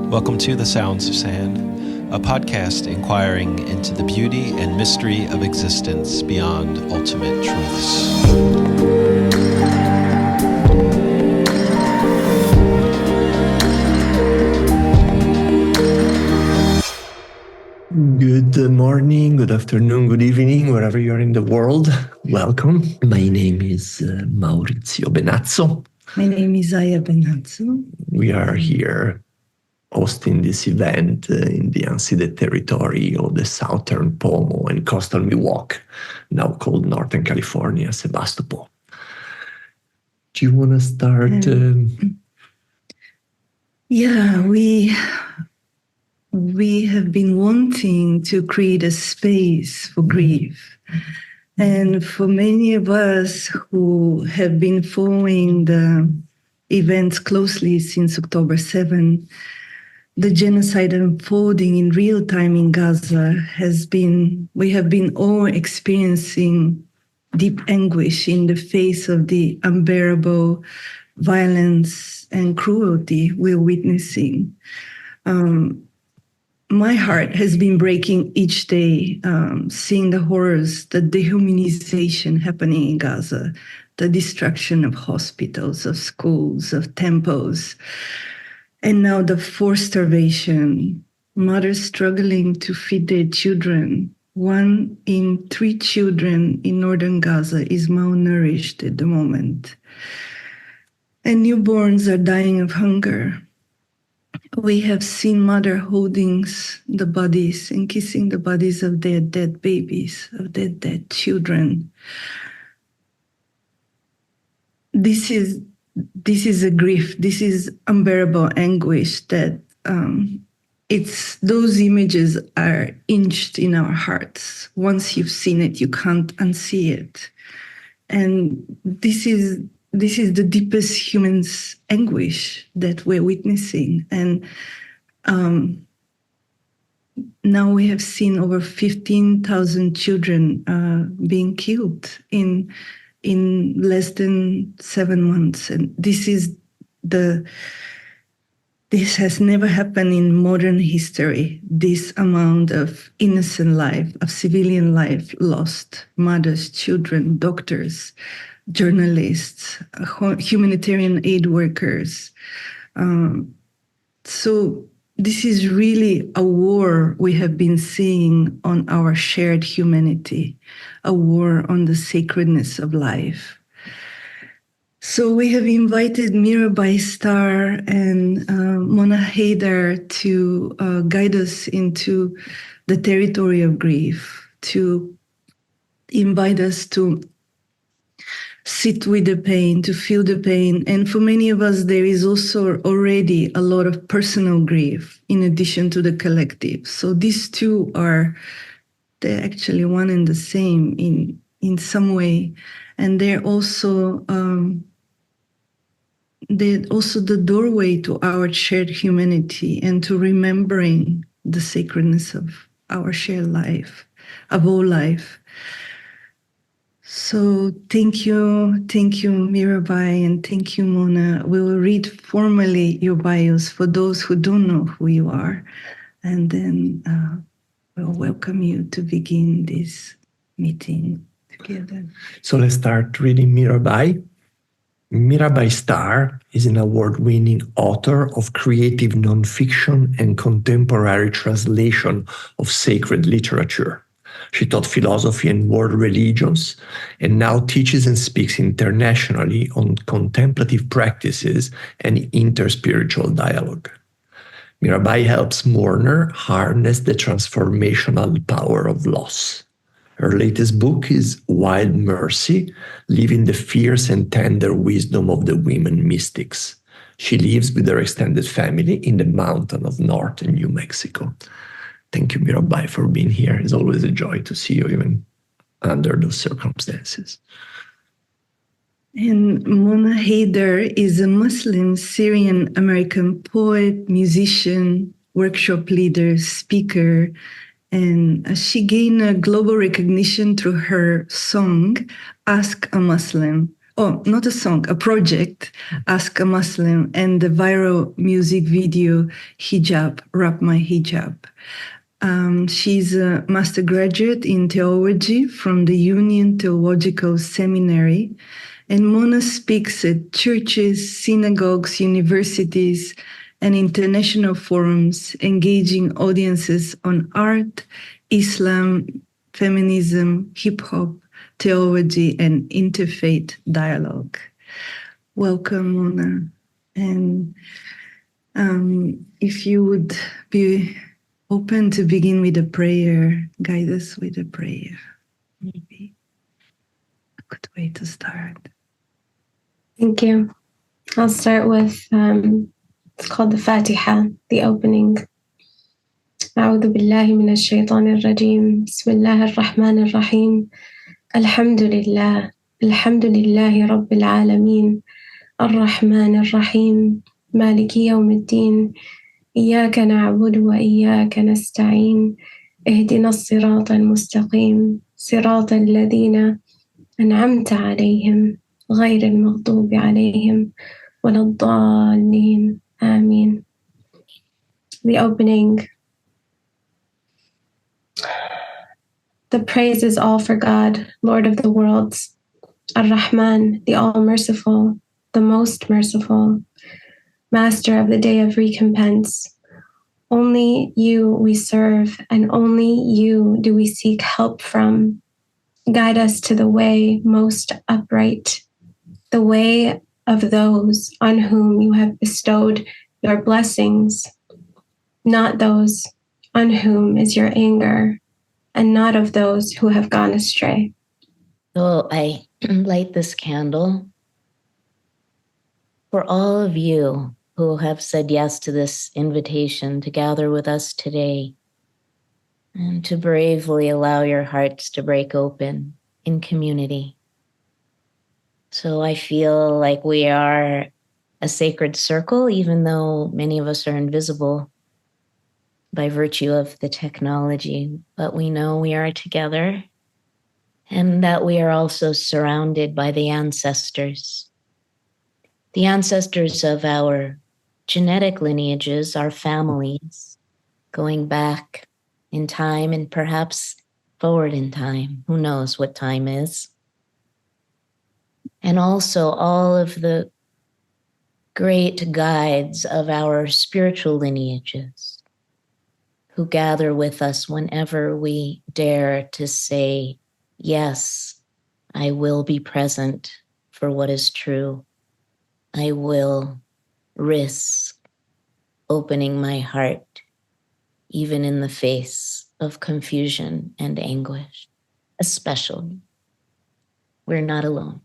Welcome to The Sounds of Sand, a podcast inquiring into the beauty and mystery of existence beyond ultimate truths. Good morning, good afternoon, good evening, wherever you're in the world. Welcome. My name is Maurizio Benazzo. My name is Zaya Benazzo. We are here hosting this event in the unceded territory of the southern Pomo and coastal Miwok, now called Northern California, Sebastopol. Do you want to start? Yeah, we have been wanting to create a space for grief. And for many of us who have been following the events closely since October 7, the genocide unfolding in real time in Gaza we have been all experiencing deep anguish in the face of the unbearable violence and cruelty we're witnessing. My heart has been breaking each day, seeing the horrors, the dehumanization happening in Gaza, the destruction of hospitals, of schools, of temples, and now the forced starvation, mothers struggling to feed their children. 1 in 3 children in northern Gaza is malnourished at the moment. And newborns are dying of hunger. We have seen mothers holding the bodies and kissing the bodies of their dead babies, of their dead children. This is a grief. This is unbearable anguish that those images are etched in our hearts. Once you've seen it, you can't unsee it. And this is the deepest human's anguish that we're witnessing. And now we have seen over 15,000 children being killed in less than 7 months. And this has never happened in modern history, this amount of innocent life, of civilian life lost, mothers, children, doctors, journalists, humanitarian aid workers. So this is really a war we have been seeing on our shared humanity, a war on the sacredness of life. So we have invited Mirabai, Starr, and Mona Haydar to guide us into the territory of grief, to invite us to sit with the pain, to feel the pain. And for many of us, there is also already a lot of personal grief in addition to the collective. So these two they're actually one and the same in some way. And they're also the doorway to our shared humanity and to remembering the sacredness of our shared life, of all life. So thank you, Mirabai, and thank you, Mona. We will read formally your bios for those who don't know who you are, and then we'll welcome you to begin this meeting together. So let's start reading Mirabai. Mirabai Starr is an award-winning author of creative nonfiction and contemporary translation of sacred literature. She taught philosophy and world religions and now teaches and speaks internationally on contemplative practices and interspiritual dialogue. Mirabai helps mourner harness the transformational power of loss. Her latest book is Wild Mercy, Living the Fierce and Tender Wisdom of the Women Mystics. She lives with her extended family in the mountain of northern New Mexico. Thank you, Mirabai, for being here. It's always a joy to see you, even under those circumstances. And Mona Hayder is a Muslim Syrian-American poet, musician, workshop leader, speaker, and she gained a global recognition through her song, Ask a Muslim, not a song, a project, Ask a Muslim, and the viral music video, Hijab, Wrap My Hijab. She's a master graduate in theology from the Union Theological Seminary. And Mona speaks at churches, synagogues, universities, and international forums, engaging audiences on art, Islam, feminism, hip hop, theology, and interfaith dialogue. Welcome, Mona. And if you would be open to begin with a prayer, guide us with a prayer. Maybe a good way to start. Thank you. I'll start with, it's called the Fatiha, the opening. أعوذ بالله من الشيطان الرجيم. بسم الله الرحمن الرحيم. الحمد لله رب العالمين. الرحمن الرحيم. مالك يوم الدين. إياك نعبد وإياك نستعين. اهدنا الصراط المستقيم. صراط الذين أنعمت عليهم غير المغضوب عليهم ولا الضالين. آمين. The opening. The praise is all for God, Lord of the worlds, Ar-Rahman, the all-merciful, the most merciful, Master of the day of recompense. Only you we serve, and only you do we seek help from. Guide us to the way most upright, the way of those on whom you have bestowed your blessings, not those on whom is your anger, and not of those who have gone astray. So I light this candle for all of you who have said yes to this invitation to gather with us today and to bravely allow your hearts to break open in community. So I feel like we are a sacred circle, even though many of us are invisible by virtue of the technology, but we know we are together and that we are also surrounded by the ancestors of our genetic lineages, our families, going back in time and perhaps forward in time. Who knows what time is? And also all of the great guides of our spiritual lineages who gather with us whenever we dare to say, yes, I will be present for what is true. I will risk opening my heart, even in the face of confusion and anguish. Especially, we're not alone.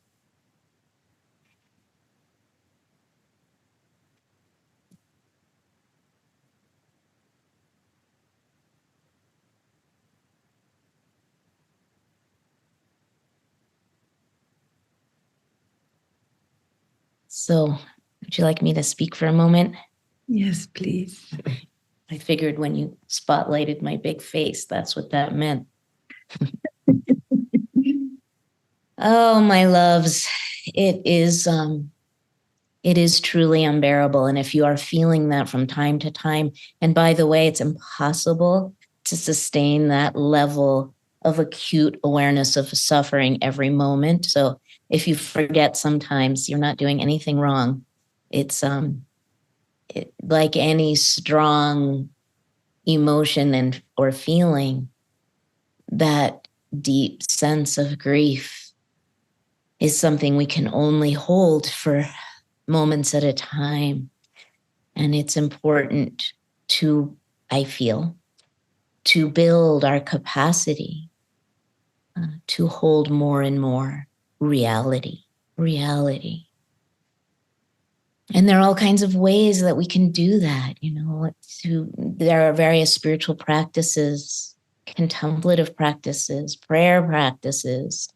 So, would you like me to speak for a moment? Yes, please. I figured when you spotlighted my big face, that's what that meant. Oh, my loves, it is truly unbearable. And if you are feeling that from time to time, and by the way, it's impossible to sustain that level of acute awareness of suffering every moment. So if you forget sometimes, you're not doing anything wrong. It's like any strong emotion or feeling, that deep sense of grief is something we can only hold for moments at a time. And it's important to, I feel, to build our capacity to hold more and more reality. And there are all kinds of ways that we can do that. There are various spiritual practices, contemplative practices, prayer practices,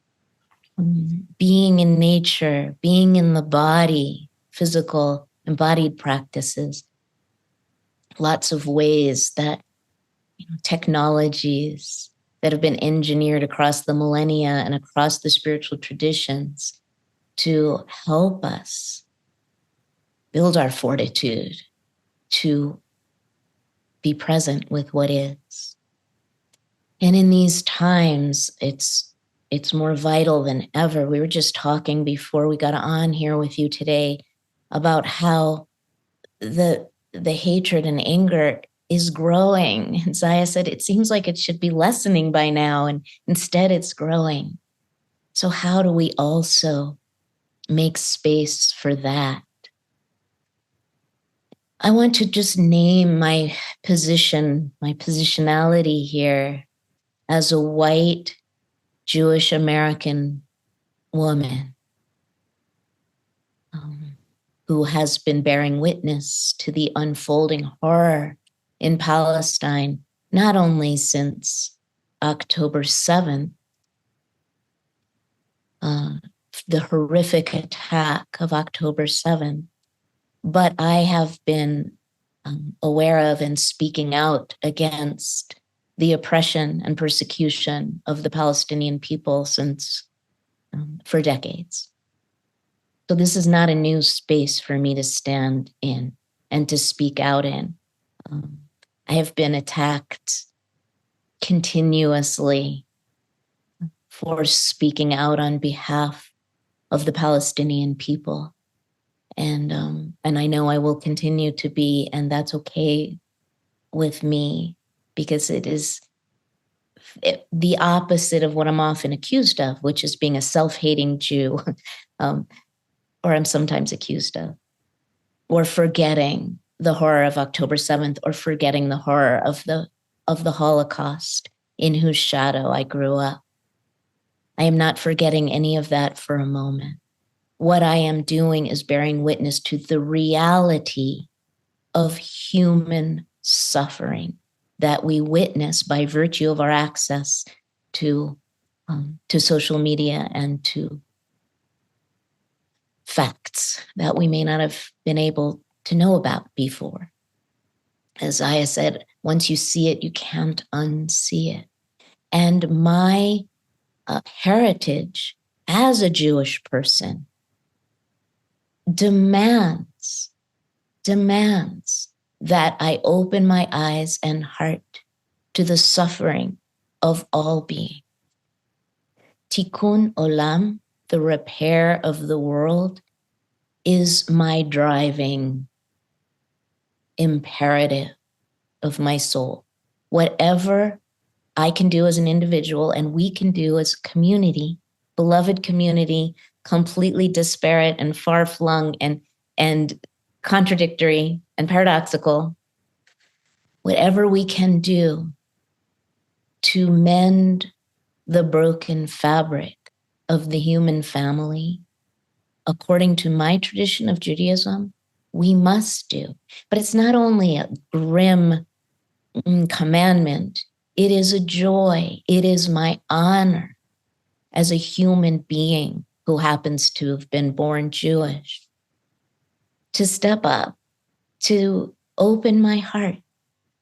being in nature, being in the body, physical embodied practices. Lots of ways that technologies that have been engineered across the millennia and across the spiritual traditions to help us build our fortitude to be present with what is. And in these times, it's more vital than ever. We were just talking before we got on here with you today about how the hatred and anger is growing. And Zaya said, it seems like it should be lessening by now, and instead it's growing. So how do we also make space for that? I want to just name my positionality here as a white Jewish American woman who has been bearing witness to the unfolding horror in Palestine, not only since October 7th, the horrific attack of October 7th, but I have been aware of and speaking out against the oppression and persecution of the Palestinian people since for decades. So this is not a new space for me to stand in and to speak out in. I have been attacked continuously for speaking out on behalf of the Palestinian people. And I know I will continue to be, and that's okay with me, because it is the opposite of what I'm often accused of, which is being a self-hating Jew, or I'm sometimes accused of, or forgetting the horror of October 7th, or forgetting the horror of the Holocaust in whose shadow I grew up. I am not forgetting any of that for a moment. What I am doing is bearing witness to the reality of human suffering that we witness by virtue of our access to social media and to facts that we may not have been able to know about before. As Zaya said, once you see it, you can't unsee it. And my heritage as a Jewish person demands that I open my eyes and heart to the suffering of all being. Tikkun olam, the repair of the world, is my driving imperative of my soul. Whatever I can do as an individual and we can do as a community, beloved community, completely disparate and far-flung and contradictory and paradoxical, whatever we can do to mend the broken fabric of the human family, according to my tradition of Judaism, we must do. But it's not only a grim commandment, it is a joy. It is my honor as a human being who happens to have been born Jewish to step up, to open my heart,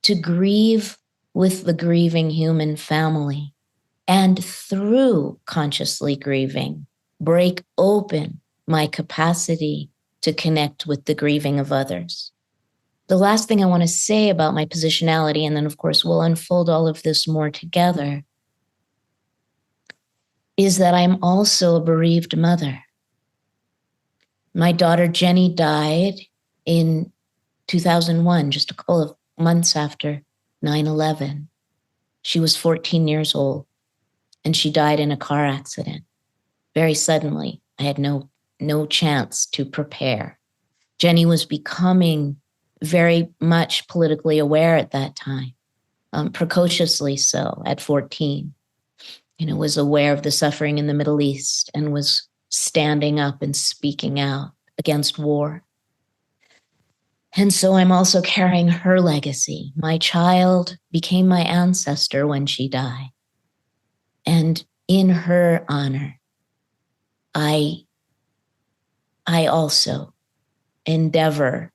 to grieve with the grieving human family, and through consciously grieving, break open my capacity to connect with the grieving of others. The last thing I want to say about my positionality, and then of course we'll unfold all of this more together, is that I'm also a bereaved mother. My daughter Jenny died in 2001, just a couple of months after 9/11. She was 14 years old, and she died in a car accident very suddenly. I had no chance to prepare. Jenny was becoming very much politically aware at that time, precociously so at 14. Was aware of the suffering in the Middle East and was standing up and speaking out against war. And so I'm also carrying her legacy. My child became my ancestor when she died. And in her honor, I also endeavor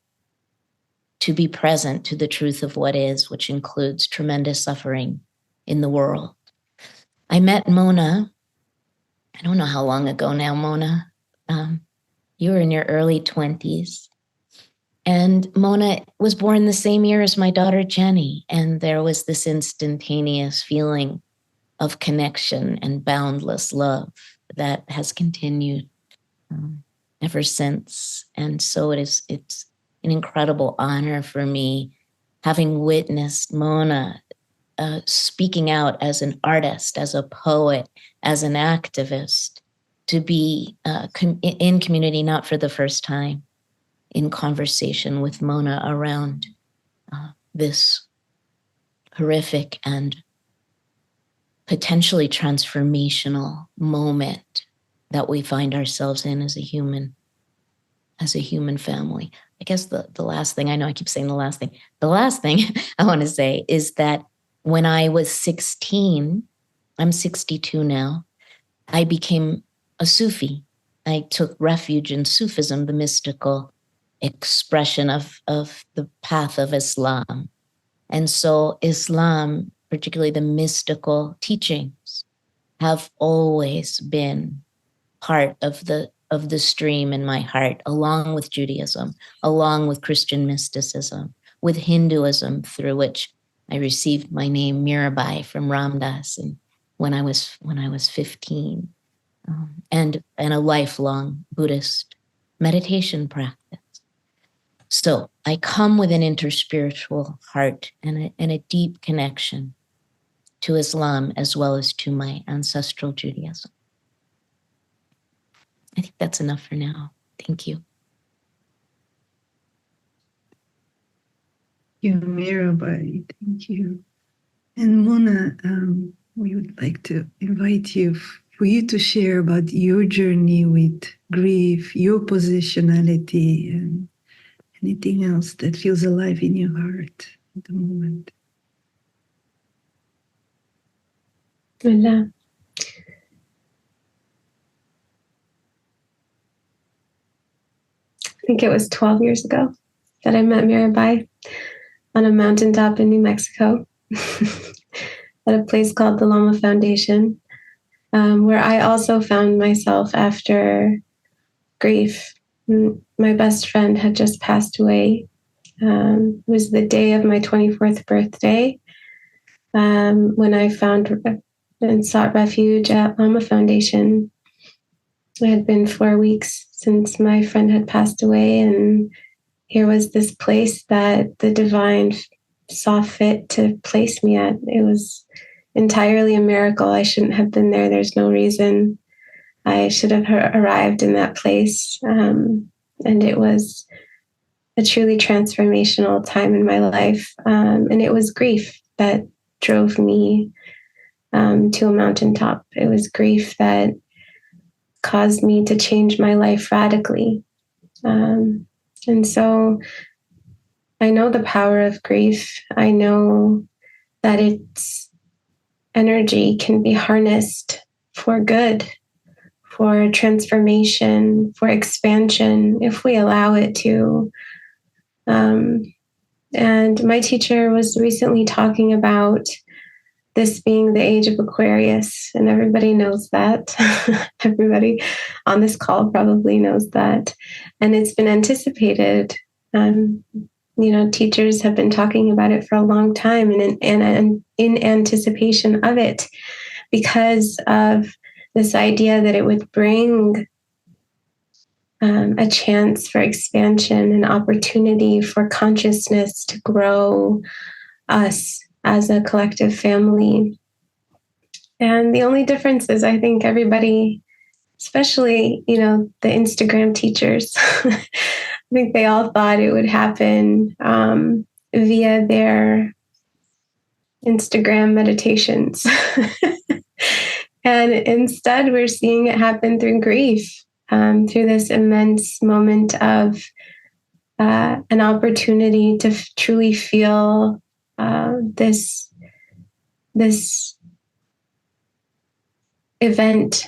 to be present to the truth of what is, which includes tremendous suffering in the world. I met Mona, I don't know how long ago now, Mona, You were in your early 20s. And Mona was born the same year as my daughter, Jenny. And there was this instantaneous feeling of connection and boundless love that has continued ever since. And so it's an incredible honor for me, having witnessed Mona speaking out as an artist, as a poet, as an activist, to be in community, not for the first time, in conversation with Mona around this horrific and potentially transformational moment that we find ourselves in as a human family. I guess the last thing, I know I keep saying the last thing I want to say is that when I was 16, I'm 62 now, I became a Sufi. I took refuge in Sufism, the mystical expression of the path of Islam. And so Islam, particularly the mystical teachings, have always been part of the stream in my heart, along with Judaism, along with Christian mysticism, with Hinduism, through which I received my name Mirabai from Ramdas, and when I was 15, and a lifelong Buddhist meditation practice. So I come with an interspiritual heart and a deep connection to Islam as well as to my ancestral Judaism. I think that's enough for now. Thank you. You, Mirabai, thank you. And Mona, we would like to invite you for you to share about your journey with grief, your positionality, and anything else that feels alive in your heart at the moment. Bismillah. I think it was 12 years ago that I met Mirabai on a mountaintop in New Mexico at a place called the Lama Foundation, where I also found myself after grief. My best friend had just passed away. It was the day of my 24th birthday when I found and sought refuge at Lama Foundation. It had been 4 weeks since my friend had passed away, and here was this place that the divine saw fit to place me at. It was entirely a miracle. I shouldn't have been there. There's no reason I should have arrived in that place. And it was a truly transformational time in my life. And it was grief that drove me to a mountaintop. It was grief that caused me to change my life radically. And so I know the power of grief. I know that its energy can be harnessed for good, for transformation, for expansion, if we allow it to. And my teacher was recently talking about this being the age of Aquarius, and everybody knows that. Everybody on this call probably knows that. And it's been anticipated. Teachers have been talking about it for a long time and in anticipation of it, because of this idea that it would bring a chance for expansion, an opportunity for consciousness to grow us as a collective family. And the only difference is, I think everybody, especially, the Instagram teachers, I think they all thought it would happen via their Instagram meditations. And instead, we're seeing it happen through grief, through this immense moment of an opportunity to truly feel this event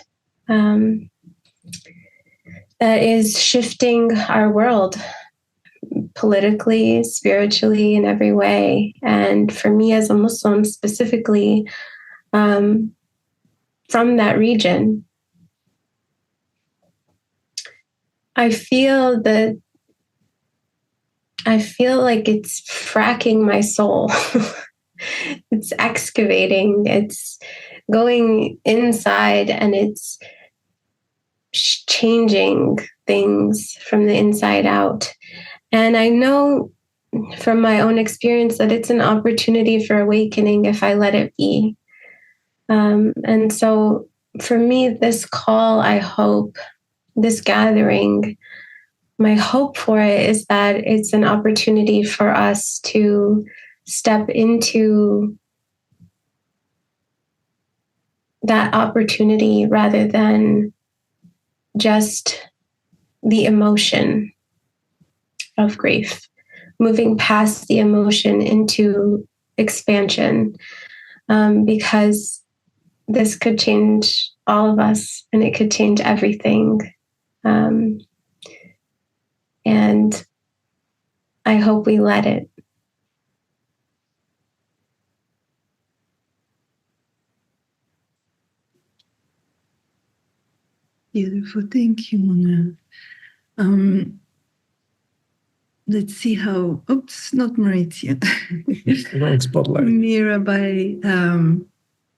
that is shifting our world politically, spiritually, in every way. And for me as a Muslim specifically, from that region, I feel like it's fracking my soul. It's excavating, it's going inside, and it's changing things from the inside out. And I know from my own experience that it's an opportunity for awakening if I let it be. And so for me, this call, I hope, this gathering, my hope for it is that it's an opportunity for us to step into that opportunity rather than just the emotion of grief, moving past the emotion into expansion, because this could change all of us and it could change everything. And I hope we let it. Beautiful. Thank you, Mona. Let's see how, oops, not Maurizio. Wrong spotlight. Mirabai,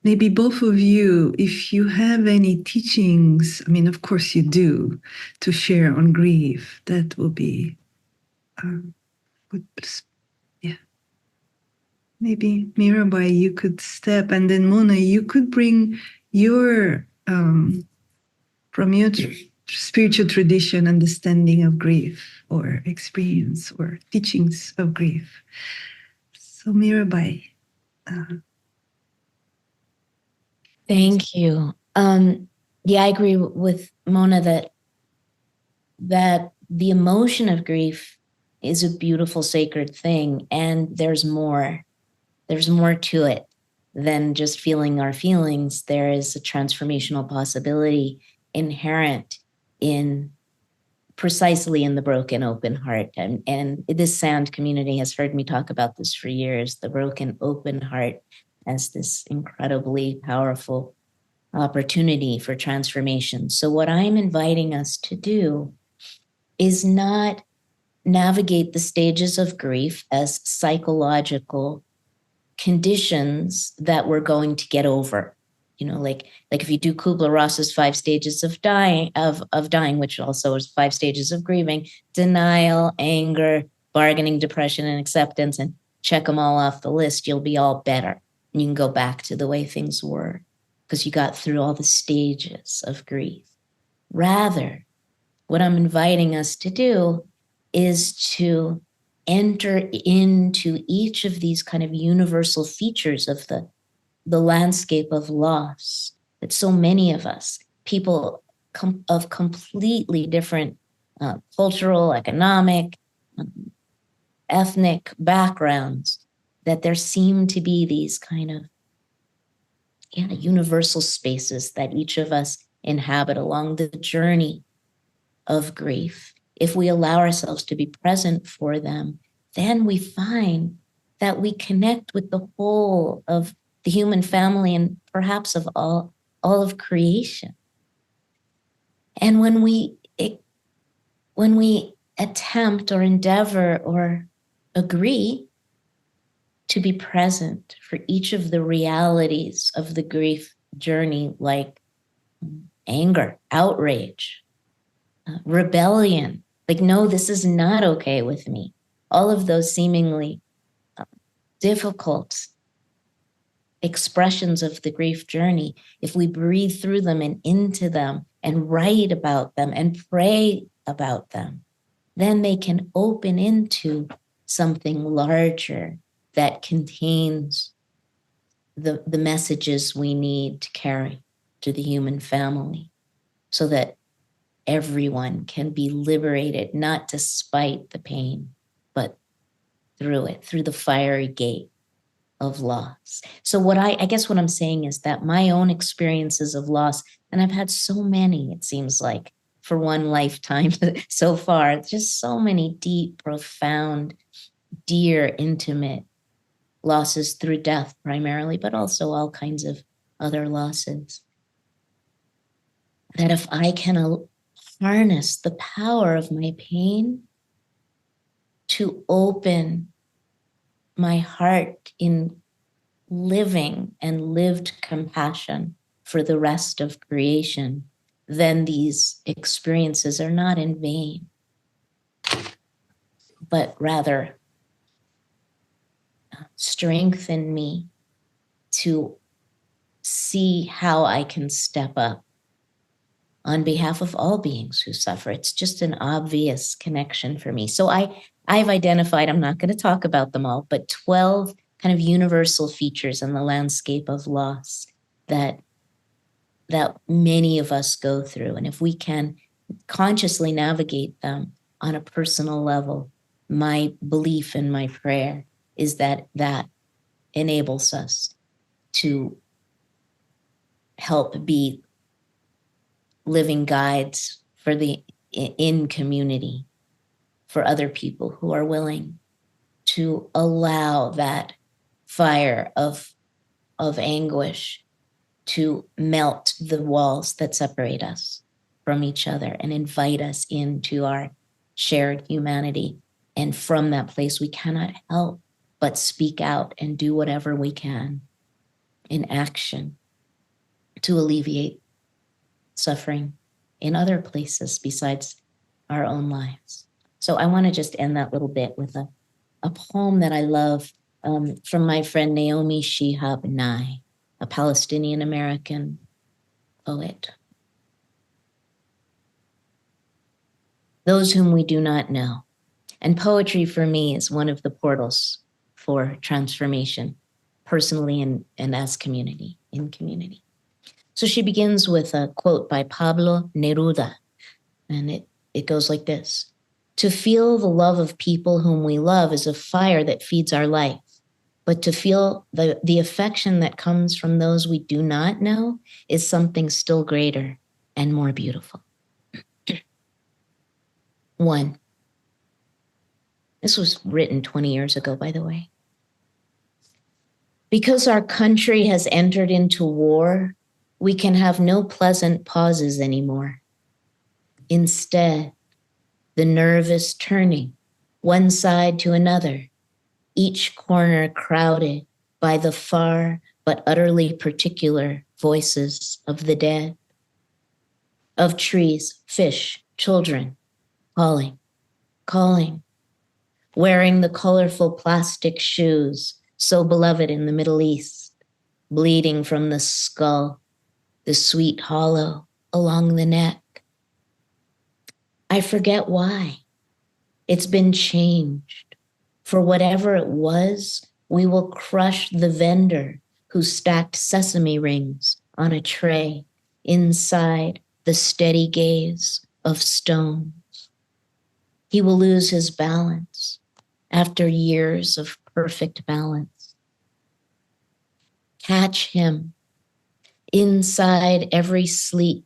maybe both of you, if you have any teachings, I mean, of course you do, to share on grief, that will be good. Yeah. Maybe Mirabai, you could step, and then Mona, you could bring your, from your spiritual tradition, understanding of grief or experience or teachings of grief. So Mirabai. Thank you. Yeah, I agree with Mona that the emotion of grief is a beautiful, sacred thing, and there's more. There's more to it than just feeling our feelings. There is a transformational possibility inherent in precisely in the broken open heart. And this sound community has heard me talk about this for years, the broken open heart as this incredibly powerful opportunity for transformation. So what I'm inviting us to do is not navigate the stages of grief as psychological conditions that we're going to get over. You know, like if you do Kubler-Ross's 5 stages of dying, which also is 5 stages of grieving: denial, anger, bargaining, depression, and acceptance, and check them all off the list, you'll be all better. And you can go back to the way things were because you got through all the stages of grief. Rather, what I'm inviting us to do is to enter into each of these kind of universal features of the landscape of loss that so many of us, people of completely different cultural, economic, ethnic backgrounds, that there seem to be these kind of universal spaces that each of us inhabit along the journey of grief. If we allow ourselves to be present for them, then we find that we connect with the whole of the human family and perhaps of all of creation. And when we attempt or endeavor or agree to be present for each of the realities of the grief journey, like anger, outrage, rebellion, like, no, this is not okay with me. All of those seemingly difficult expressions of the grief journey, if we breathe through them and into them and write about them and pray about them, then they can open into something larger that contains the messages we need to carry to the human family, so that everyone can be liberated, not despite the pain, but through it, through the fiery gate of loss. So what I guess what I'm saying is that my own experiences of loss, and I've had so many, it seems like, for one lifetime so far, just so many deep, profound, dear, intimate losses through death primarily, but also all kinds of other losses. That if I can harness the power of my pain to open my heart in living and lived compassion for the rest of creation, then these experiences are not in vain, but rather strengthen me to see how I can step up on behalf of all beings who suffer. It's just an obvious connection for me. So I've identified, I'm not going to talk about them all, but 12 kind of universal features in the landscape of loss that many of us go through. And if we can consciously navigate them on a personal level, my belief and my prayer is that that enables us to help be living guides for in community for other people who are willing to allow that fire of anguish to melt the walls that separate us from each other and invite us into our shared humanity. And from that place, we cannot help but speak out and do whatever we can in action to alleviate suffering in other places besides our own lives. So I want to just end that little bit with a poem that I love from my friend Naomi Shihab Nye, a Palestinian American poet. Those whom we do not know. And poetry for me is one of the portals for transformation, personally and as community, in community. So she begins with a quote by Pablo Neruda, and it goes like this. To feel the love of people whom we love is a fire that feeds our life. But to feel the affection that comes from those we do not know is something still greater and more beautiful. 1. This was written 20 years ago, by the way. Because our country has entered into war, we can have no pleasant pauses anymore. Instead, the nervous turning one side to another, each corner crowded by the far but utterly particular voices of the dead, of trees, fish, children, calling, calling, wearing the colorful plastic shoes so beloved in the Middle East, bleeding from the skull, the sweet hollow along the neck. I forget why. It's been changed. For whatever it was, we will crush the vendor who stacked sesame rings on a tray inside the steady gaze of stones. He will lose his balance after years of perfect balance. Catch him. Inside every sleep,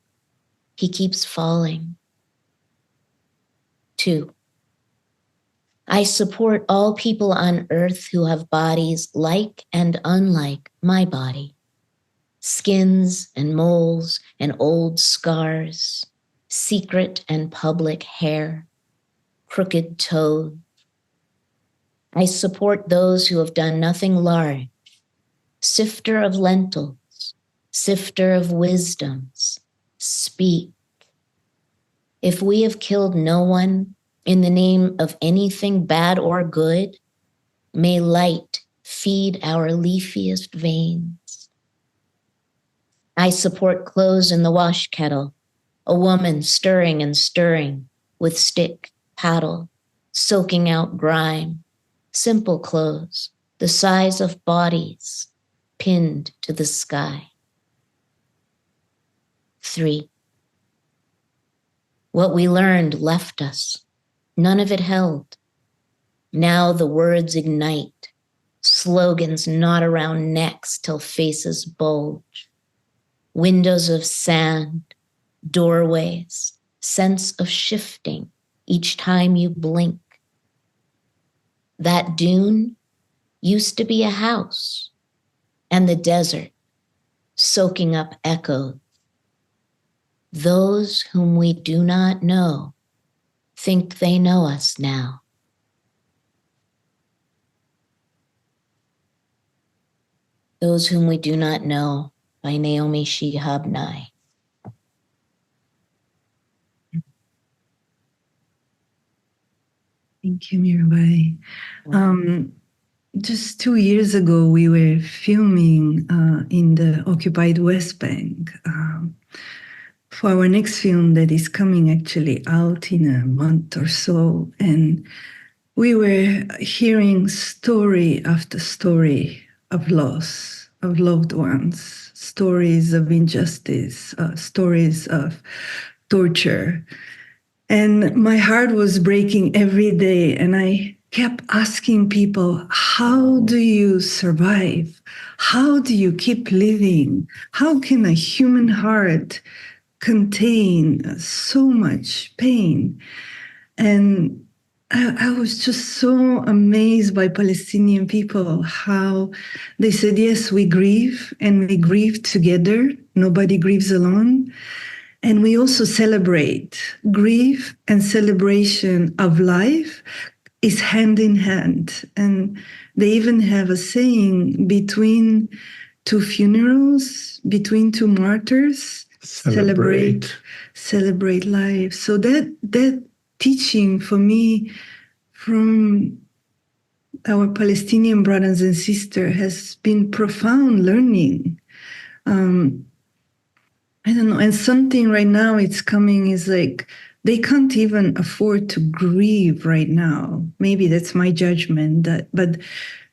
he keeps falling. 2. I support all people on earth who have bodies like and unlike my body. Skins and moles and old scars, secret and public hair, crooked toes. I support those who have done nothing large, sifter of lentils, sifter of wisdoms, speak. If we have killed no one in the name of anything bad or good, may light feed our leafiest veins. I support clothes in the wash kettle, a woman stirring and stirring with stick, paddle, soaking out grime, simple clothes, the size of bodies pinned to the sky. 3. What we learned left us. None of it held. Now the words ignite, slogans knot around necks till faces bulge. Windows of sand, doorways, sense of shifting each time you blink. That dune used to be a house, and the desert soaking up echoes. Those whom we do not know think they know us now. Those whom we do not know, by Naomi Shihab Nye. Thank you, Mirabai. Just 2 years ago, we were filming in the occupied West Bank for our next film that is coming actually out in a month or so. And we were hearing story after story of loss of loved ones, stories of injustice, stories of torture. And my heart was breaking every day. And I kept asking people, how do you survive? How do you keep living? How can a human heart contain so much pain? And I was just so amazed by Palestinian people, how they said, yes, we grieve and we grieve together. Nobody grieves alone. And we also celebrate. Grief and celebration of life is hand in hand. And they even have a saying, between two funerals, between two martyrs, celebrate life. So that teaching for me from our Palestinian brothers and sisters has been profound learning. I don't know. And something right now it's coming is like they can't even afford to grieve right now. Maybe that's my judgment. But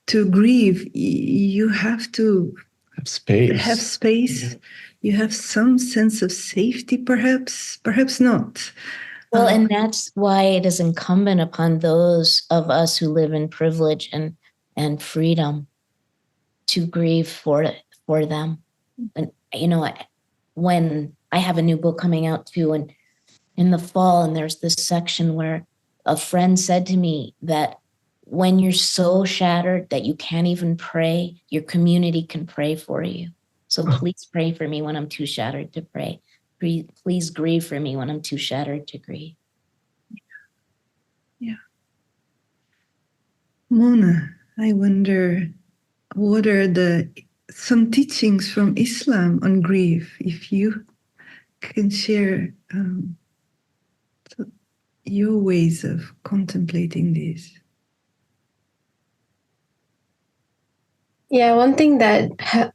to grieve, you have to Have space. have space. Yeah. You have some sense of safety, perhaps not. Well, and that's why it is incumbent upon those of us who live in privilege and freedom to grieve for them. And when I have a new book coming out too, and in the fall, and there's this section where a friend said to me that when you're so shattered that you can't even pray, your community can pray for you. So please pray for me when I'm too shattered to pray. Please grieve for me when I'm too shattered to grieve. Yeah. Mona, I wonder, what are some teachings from Islam on grief, if you can share your ways of contemplating this? Yeah, one thing that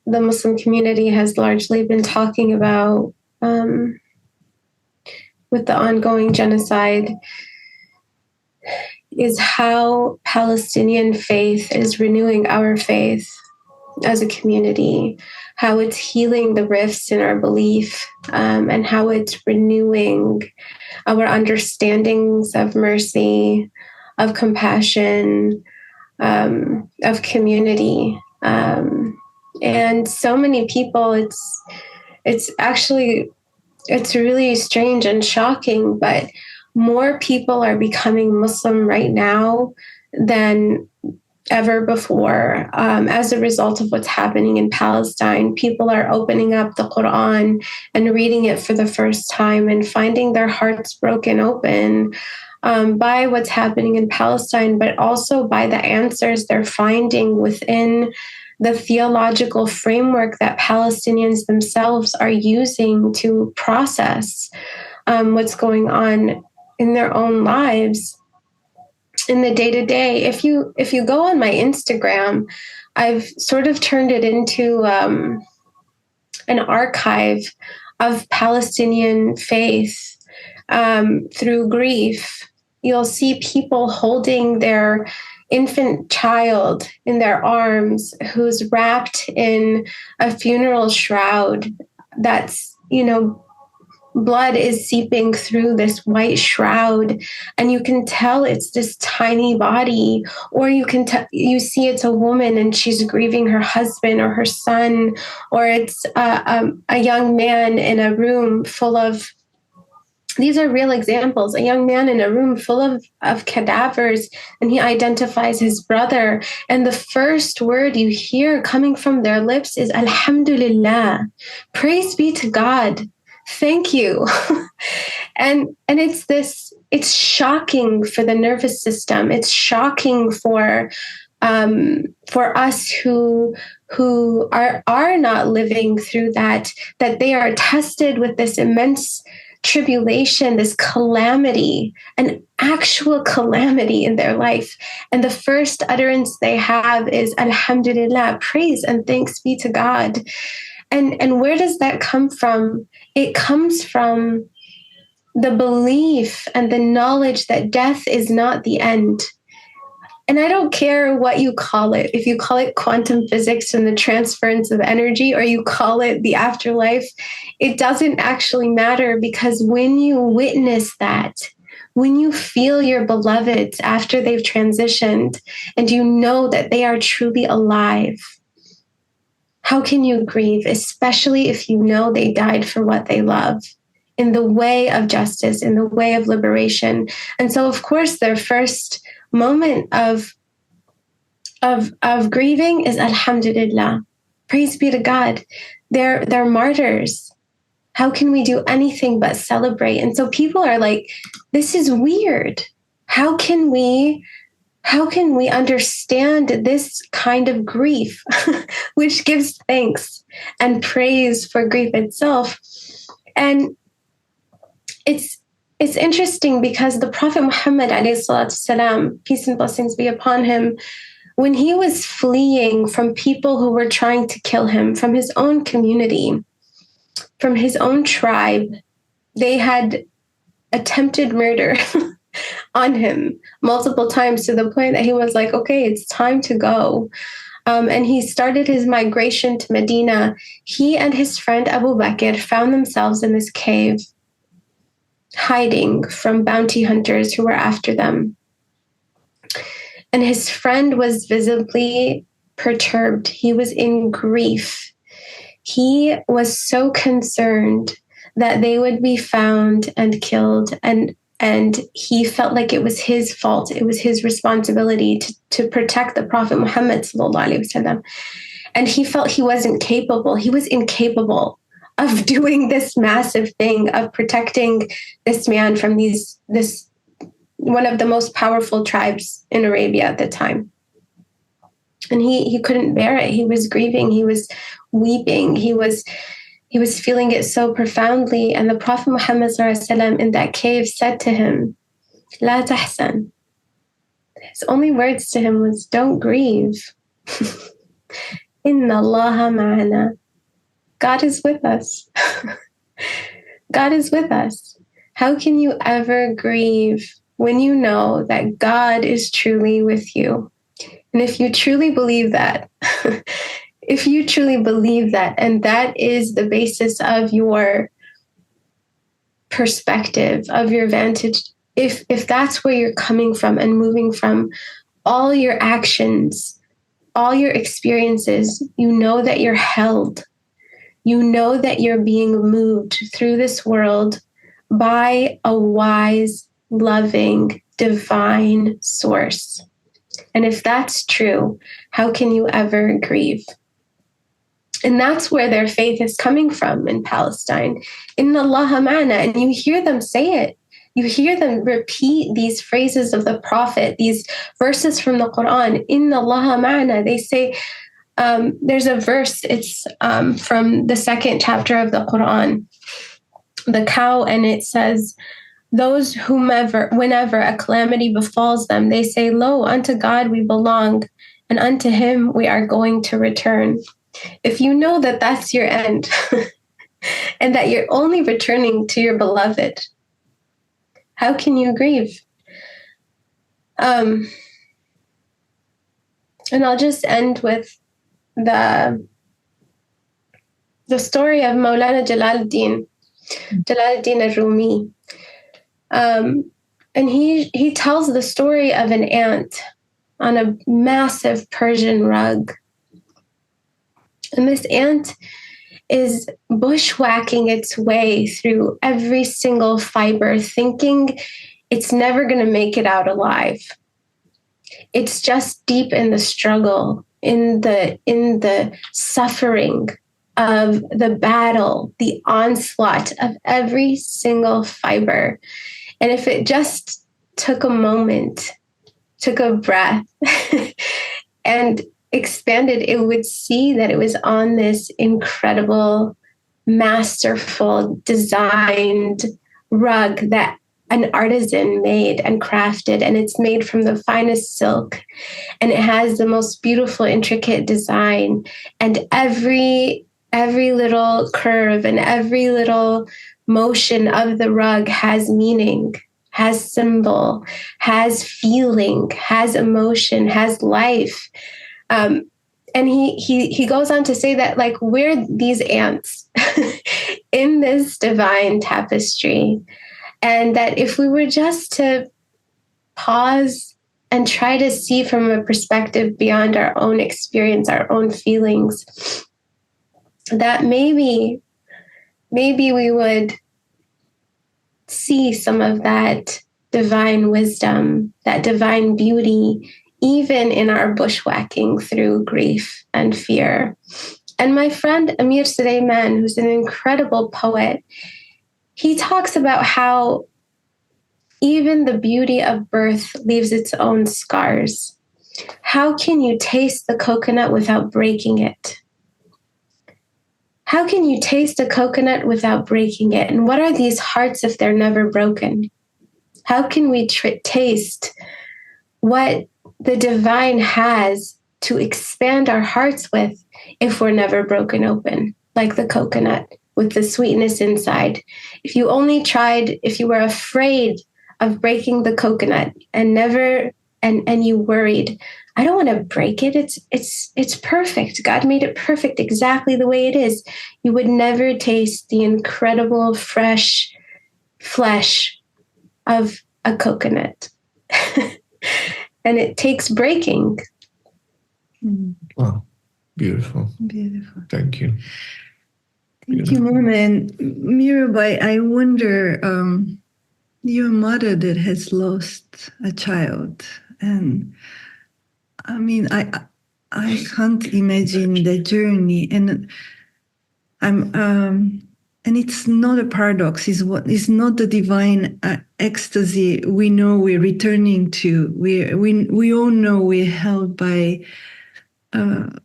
the Muslim community has largely been talking about with the ongoing genocide is how Palestinian faith is renewing our faith as a community, how it's healing the rifts in our belief, and how it's renewing our understandings of mercy, of compassion, of community. And so many people, it's really strange and shocking, but more people are becoming Muslim right now than ever before. As a result of what's happening in Palestine, people are opening up the Quran and reading it for the first time and finding their hearts broken open by what's happening in Palestine, but also by the answers they're finding within the theological framework that Palestinians themselves are using to process what's going on in their own lives in the day-to-day. If you go on my Instagram, I've sort of turned it into an archive of Palestinian faith through grief. You'll see people holding their infant child in their arms who's wrapped in a funeral shroud that's, blood is seeping through this white shroud, and you can tell it's this tiny body, or you see it's a woman and she's grieving her husband or her son, or it's a young man in a room full of, these are real examples, a young man in a room full of cadavers, and he identifies his brother, and the first word you hear coming from their lips is Alhamdulillah, praise be to God. Thank you. and it's shocking for the nervous system. It's shocking for us who are not living through that they are tested with this immense tribulation, this calamity, an actual calamity in their life. And the first utterance they have is Alhamdulillah, praise and thanks be to God. And where does that come from? It comes from the belief and the knowledge that death is not the end. And I don't care what you call it, if you call it quantum physics and the transference of energy, or you call it the afterlife, it doesn't actually matter, because when you witness that, when you feel your beloveds after they've transitioned and you know that they are truly alive, how can you grieve, especially if you know they died for what they love, in the way of justice, in the way of liberation? And so, of course, their first moment of grieving is Alhamdulillah. Praise be to God. They're martyrs. How can we do anything but celebrate? And so people are like, this is weird. How can we understand this kind of grief, which gives thanks and praise for grief itself? And it's interesting because the Prophet Muhammad ﷺ, peace and blessings be upon him, when he was fleeing from people who were trying to kill him, from his own community, from his own tribe, they had attempted murder on him multiple times, to the point that he was like, okay, it's time to go. And he started his migration to Medina. He and his friend Abu Bakr found themselves in this cave, hiding from bounty hunters who were after them. And his friend was visibly perturbed. He was in grief. He was so concerned that they would be found and killed. And he felt like it was his fault. It was his responsibility to protect the Prophet Muhammad ﷺ. And he felt he wasn't capable. He was incapable of doing this massive thing, of protecting this man from this one of the most powerful tribes in Arabia at the time. And he couldn't bear it. He was grieving. He was weeping. He was feeling it so profoundly. And the Prophet Muhammad ﷺ in that cave said to him, La tahsan. His only words to him was, don't grieve. Inna Allaha ma'ana. God is with us. God is with us. How can you ever grieve when you know that God is truly with you? And if you truly believe that, and that is the basis of your perspective, of your vantage, if that's where you're coming from and moving from, all your actions, all your experiences, you know that you're held. You know that you're being moved through this world by a wise, loving, divine source. And if that's true, how can you ever grieve? And that's where their faith is coming from in Palestine. Inna Allaha ma'ana. And you hear them say it. You hear them repeat these phrases of the Prophet, these verses from the Quran. Inna Allaha ma'ana. They say, there's a verse, it's from the second chapter of the Quran, the cow, and it says, those whenever a calamity befalls them, they say, lo, unto God we belong, and unto him we are going to return. If you know that that's your end, and that you're only returning to your beloved, how can you grieve? And I'll just end with the story of Maulana Jalaluddin al-Rumi. And he tells the story of an ant on a massive Persian rug. And this ant is bushwhacking its way through every single fiber, thinking it's never going to make it out alive. It's just deep in the struggle, in the suffering of the battle, the onslaught of every single fiber. And if it just took a moment, took a breath, and expanded, it would see that it was on this incredible, masterful, designed rug that an artisan made and crafted, and it's made from the finest silk, and it has the most beautiful, intricate design, and every little curve and every little motion of the rug has meaning, has symbol, has feeling, has emotion, has life. And he goes on to say that, like, we're these ants in this divine tapestry, and that if we were just to pause and try to see from a perspective beyond our own experience, our own feelings, that maybe we would see some of that divine wisdom, that divine beauty, even in our bushwhacking through grief and fear. And my friend Amir Suleiman, who's an incredible poet, he talks about how even the beauty of birth leaves its own scars. How can you taste the coconut without breaking it? How can you taste a coconut without breaking it? And what are these hearts if they're never broken? How can we taste what the divine has to expand our hearts with if we're never broken open, like the coconut with the sweetness inside? If you were afraid of breaking the coconut and you worried, I don't want to break it. It's perfect. God made it perfect exactly the way it is. You would never taste the incredible fresh flesh of a coconut. And it takes breaking. Wow. Beautiful. Beautiful. Thank you. Thank you, Mom. And Mirabai, I wonder, you're a mother that has lost a child. And I mean, I can't imagine the journey. And and it's not a paradox. It's not the divine ecstasy we know we're returning to. We all know we're held by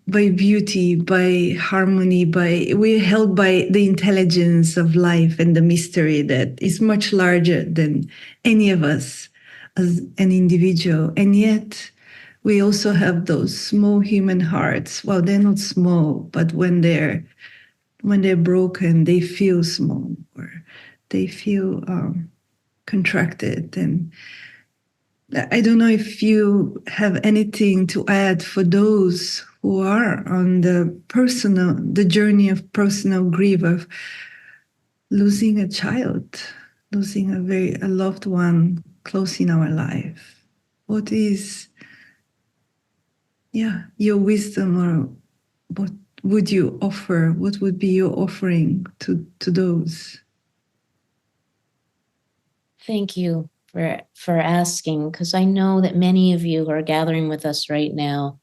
beauty, by harmony, we're held by the intelligence of life and the mystery that is much larger than any of us as an individual. And yet we also have those small human hearts. Well, they're not small, but when they're broken, they feel small, or they feel contracted. And I don't know if you have anything to add for those who are on the journey of personal grief, of losing a child, losing a loved one close in our life. What is, your wisdom, or what would you offer? What would be your offering to those? Thank you for asking, because I know that many of you who are gathering with us right now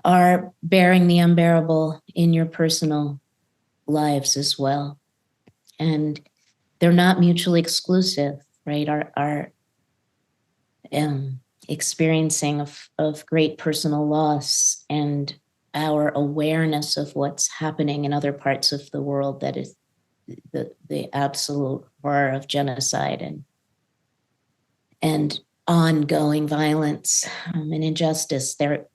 are bearing the unbearable in your personal lives as well. And they're not mutually exclusive, right? Our experiencing of great personal loss and our awareness of what's happening in other parts of the world, that is the absolute horror of genocide and ongoing violence and injustice. There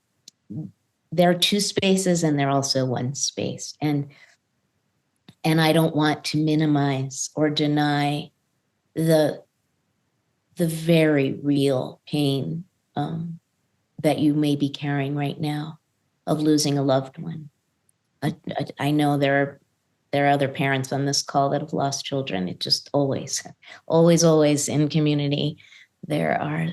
are two spaces, and they're also one space. And I don't want to minimize or deny the very real pain that you may be carrying right now of losing a loved one. I know there are other parents on this call that have lost children. It just always in community, there are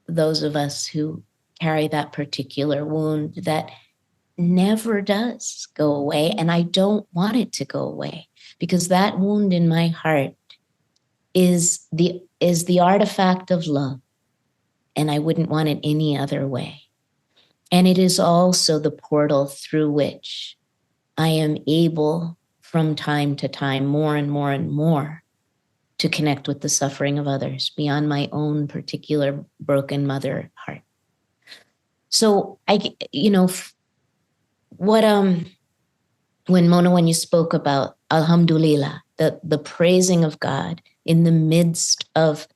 those of us who carry that particular wound that never does go away. And I don't want it to go away, because that wound in my heart is the artifact of love. And I wouldn't want it any other way. And it is also the portal through which I am able from time to time, more and more and more, to connect with the suffering of others beyond my own particular broken mother heart. So when you spoke about Alhamdulillah, the praising of God in the midst of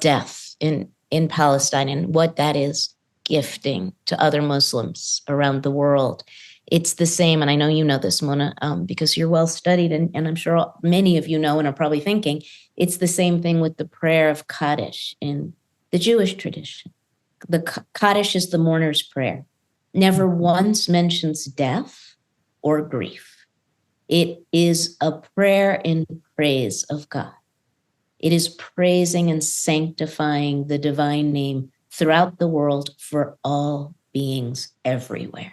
death in Palestine, and what that is gifting to other Muslims around the world. It's the same, and I know you know this, Mona, because you're well studied, and I'm sure many of you know and are probably thinking, it's the same thing with the prayer of Kaddish in the Jewish tradition. The Kaddish is the mourner's prayer. Never once mentions death or grief. It is a prayer in praise of God. It is praising and sanctifying the divine name throughout the world for all beings everywhere.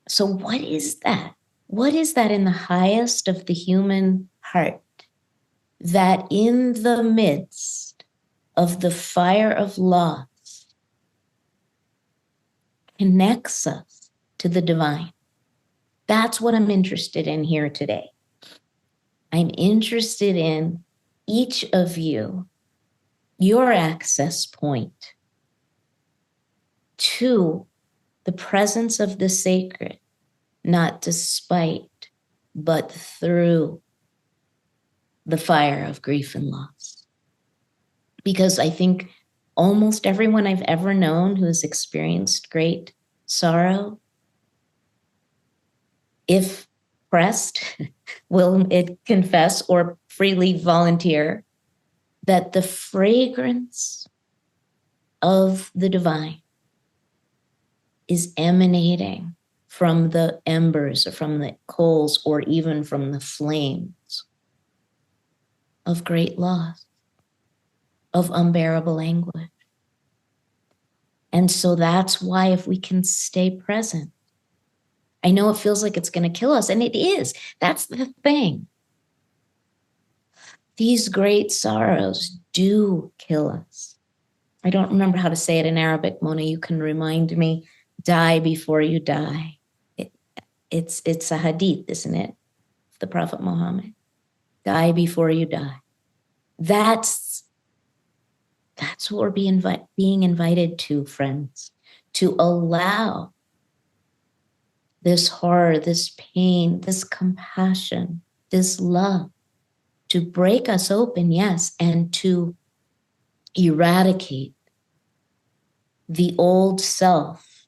So what is that? What is that in the highest of the human heart that in the midst of the fire of loss connects us to the divine? That's what I'm interested in here today. I'm interested in each of you, your access point to the presence of the sacred, not despite, but through the fire of grief and loss. Because I think almost everyone I've ever known who has experienced great sorrow, if pressed, will it confess or freely volunteer that the fragrance of the divine is emanating from the embers or from the coals or even from the flames of great loss, of unbearable anguish. And so that's why if we can stay present, I know it feels like it's going to kill us, and it is. That's the thing. These great sorrows do kill us. I don't remember how to say it in Arabic, Mona. You can remind me. Die before you die. It's a hadith, isn't it? The Prophet Muhammad. Die before you die. That's what we're being invited to, friends, to allow this horror, this pain, this compassion, this love to break us open, yes, and to eradicate the old self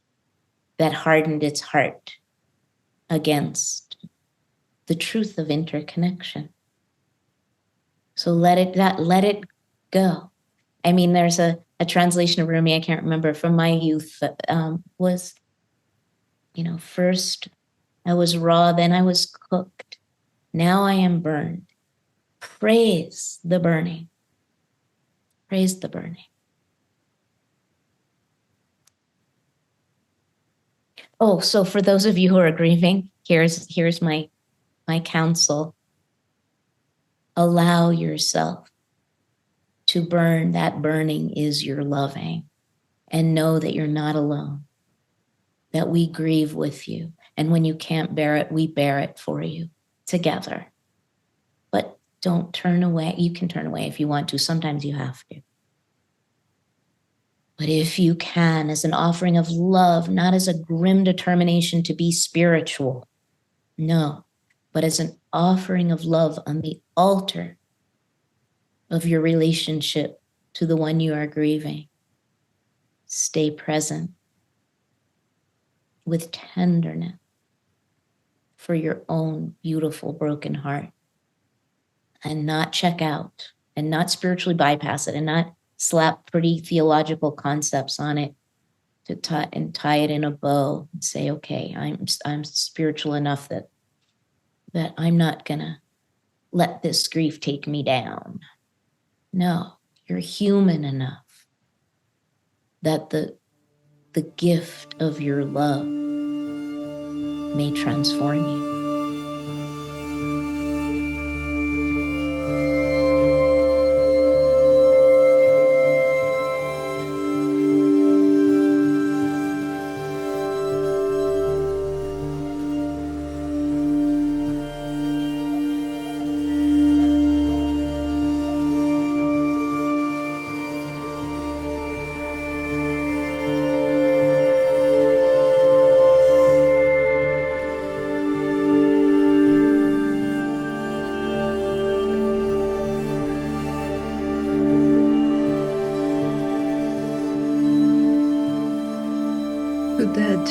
that hardened its heart against the truth of interconnection. So let it go. I mean, there's a translation of Rumi, I can't remember, from my youth that was, first I was raw, then I was cooked. Now I am burned. Praise the burning. Praise the burning. Oh, so for those of you who are grieving, here's my counsel. Allow yourself to burn. That burning is your loving. And know that you're not alone, that we grieve with you. And when you can't bear it, we bear it for you together. But don't turn away. You can turn away if you want to. Sometimes you have to. But if you can, as an offering of love, not as a grim determination to be spiritual, no, but as an offering of love on the altar of your relationship to the one you are grieving, stay present with tenderness for your own beautiful broken heart, and not check out and not spiritually bypass it and not slap pretty theological concepts on it to tie it in a bow and say, okay, I'm spiritual enough that I'm not gonna let this grief take me down. No, you're human enough that the gift of your love may transform you.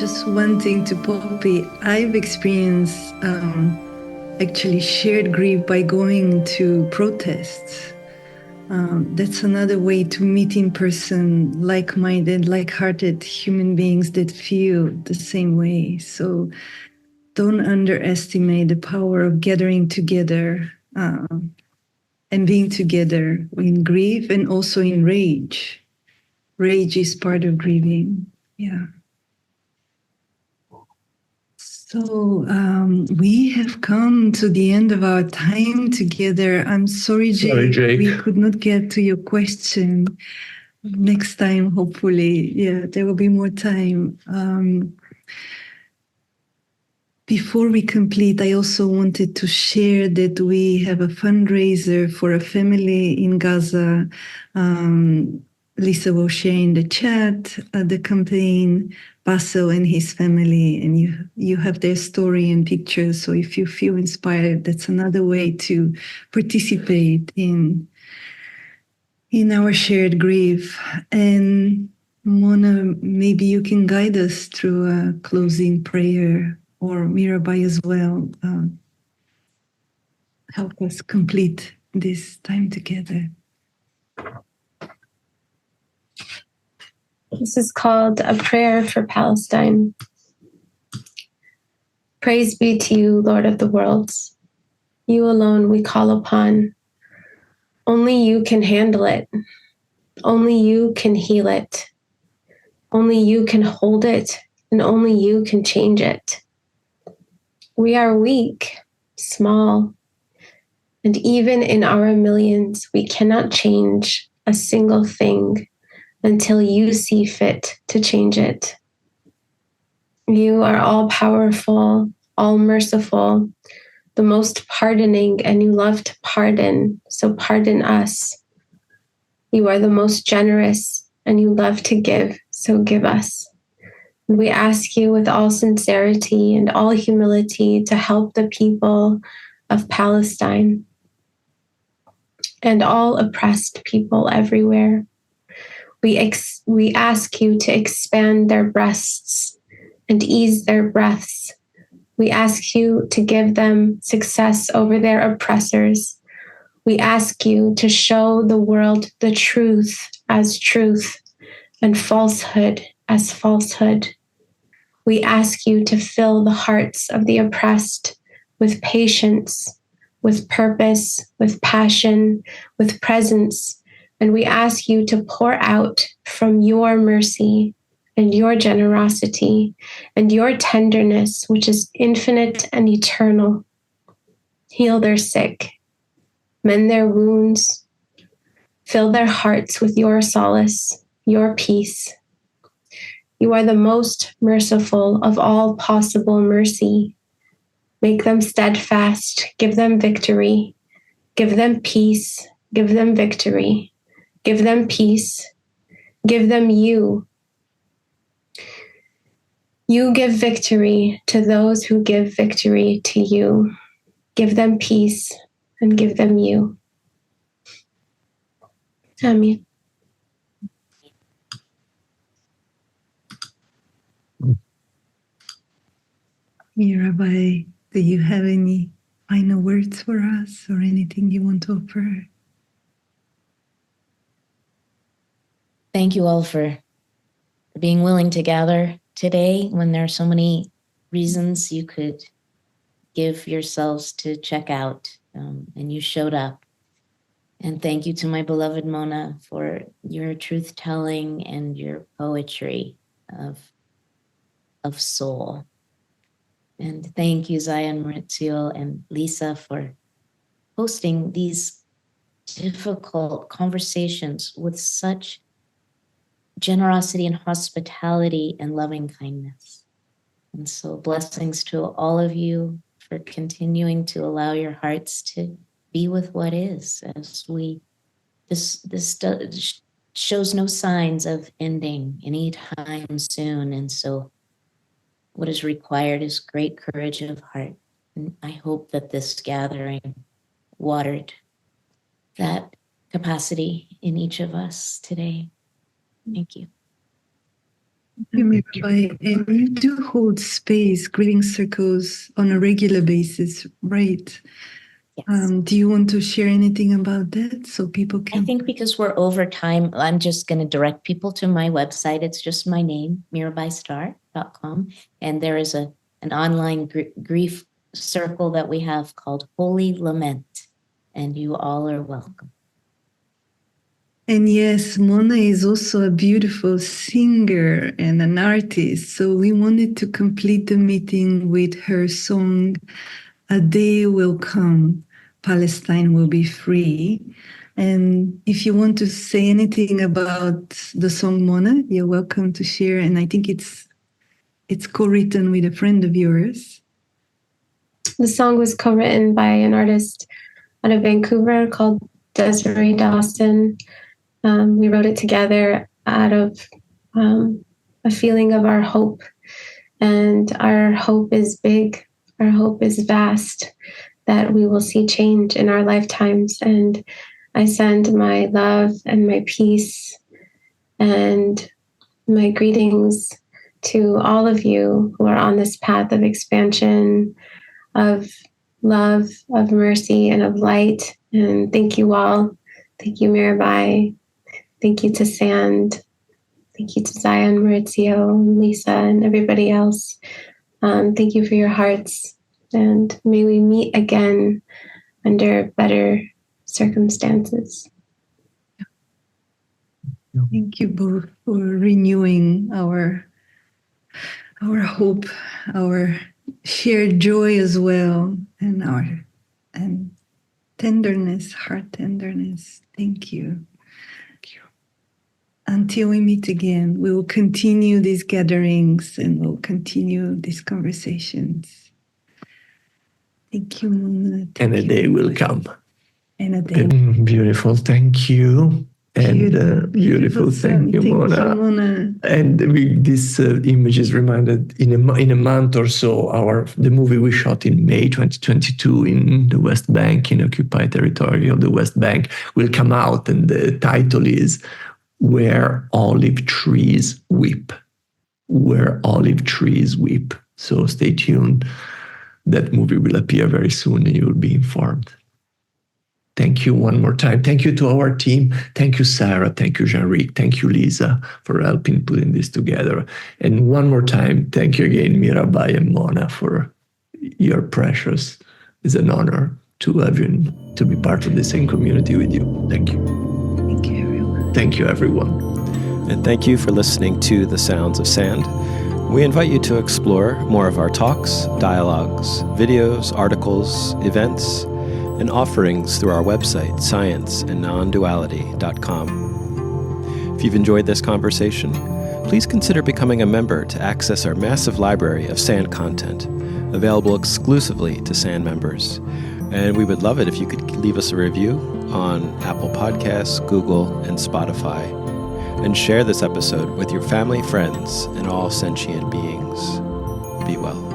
just one thing to Poppy. I've experienced actually shared grief by going to protests. That's another way to meet in person like-minded, like-hearted human beings that feel the same way. So don't underestimate the power of gathering together and being together in grief and also in rage. Rage is part of grieving. Yeah. So we have come to the end of our time together. I'm sorry, Jake, we could not get to your question. Next time, hopefully, yeah, there will be more time. Before we complete, I also wanted to share that we have a fundraiser for a family in Gaza. Lisa will share in the chat the campaign, Basil and his family, and you have their story and pictures. So if you feel inspired, that's another way to participate in our shared grief. And Mona, maybe you can guide us through a closing prayer, or Mirabai as well. Help us complete this time together. This is called a prayer for Palestine. Praise be to you, Lord of the worlds. You alone we call upon. Only you can handle it. Only you can heal it. Only you can hold it, and only you can change it. We are weak, small, and even in our millions, we cannot change a single thing until you see fit to change it. You are all powerful, all merciful, the most pardoning, and you love to pardon, so pardon us. You are the most generous, and you love to give, so give us. And we ask you with all sincerity and all humility to help the people of Palestine and all oppressed people everywhere. We ask you to expand their breasts and ease their breaths. We ask you to give them success over their oppressors. We ask you to show the world the truth as truth and falsehood as falsehood. We ask you to fill the hearts of the oppressed with patience, with purpose, with passion, with presence. And we ask you to pour out from your mercy and your generosity and your tenderness, which is infinite and eternal. Heal their sick, mend their wounds, fill their hearts with your solace, your peace. You are the most merciful of all possible mercy. Make them steadfast, give them victory, give them peace, give them victory. Give them peace. Give them you. You give victory to those who give victory to you. Give them peace and give them you. Amen. Mirabai, do you have any final words for us or anything you want to offer? Thank you all for being willing to gather today when there are so many reasons you could give yourselves to check out, and you showed up. And thank you to my beloved Mona for your truth-telling and your poetry of soul. And thank you, Zaya and Maurizio and Lisa, for hosting these difficult conversations with such generosity and hospitality and loving kindness. And so blessings to all of you for continuing to allow your hearts to be with what is, as this shows no signs of ending anytime soon. And so what is required is great courage of heart. And I hope that this gathering watered that capacity in each of us today. Thank you. Mirabai, and you do hold space, grieving circles on a regular basis, right? Yes. Do you want to share anything about that so people can? I think because we're over time, I'm just going to direct people to my website. It's just my name, mirabaistarr.com. And there is an online grief circle that we have called Holy Lament. And you all are welcome. And yes, Mona is also a beautiful singer and an artist. So we wanted to complete the meeting with her song, A Day Will Come, Palestine Will Be Free. And if you want to say anything about the song, Mona, you're welcome to share. And I think it's co-written with a friend of yours. The song was co-written by an artist out of Vancouver called Desiree Dawson. We wrote it together out of a feeling of our hope. And our hope is big. Our hope is vast, that we will see change in our lifetimes. And I send my love and my peace and my greetings to all of you who are on this path of expansion, of love, of mercy, and of light. And thank you all. Thank you, Mirabai. Thank you to Sand. Thank you to Zaya and Maurizio, and Lisa, and everybody else. Thank you for your hearts. And may we meet again under better circumstances. Thank you both for renewing our hope, our shared joy as well, and tenderness, heart tenderness. Thank you. Until we meet again, we will continue these gatherings and we'll continue these conversations. Thank you, Mona. And a day will come. And a day. Beautiful. Thank you. And beautiful. Thank you, Mona. And this image is reminded in a month or so, the movie we shot in May 2022 in the West Bank, in occupied territory of the West Bank, will come out. And the title is Where Olive Trees Weep. Where Olive Trees Weep. So stay tuned. That movie will appear very soon and you will be informed. Thank you one more time. Thank you to our team. Thank you, Sarah. Thank you, Jean-Ric. Thank you, Lisa, for helping putting this together. And one more time, thank you again, Mirabai and Mona, for your precious. It's an honor to have you, to be part of the same community with you. Thank you. Thank you, everyone. Thank you, everyone. And thank you for listening to The Sounds of Sand. We invite you to explore more of our talks, dialogues, videos, articles, events, and offerings through our website, scienceandnonduality.com. If you've enjoyed this conversation, please consider becoming a member to access our massive library of SAND content, available exclusively to SAND members. And we would love it if you could leave us a review on Apple Podcasts, Google, and Spotify. And share this episode with your family, friends, and all sentient beings. Be well.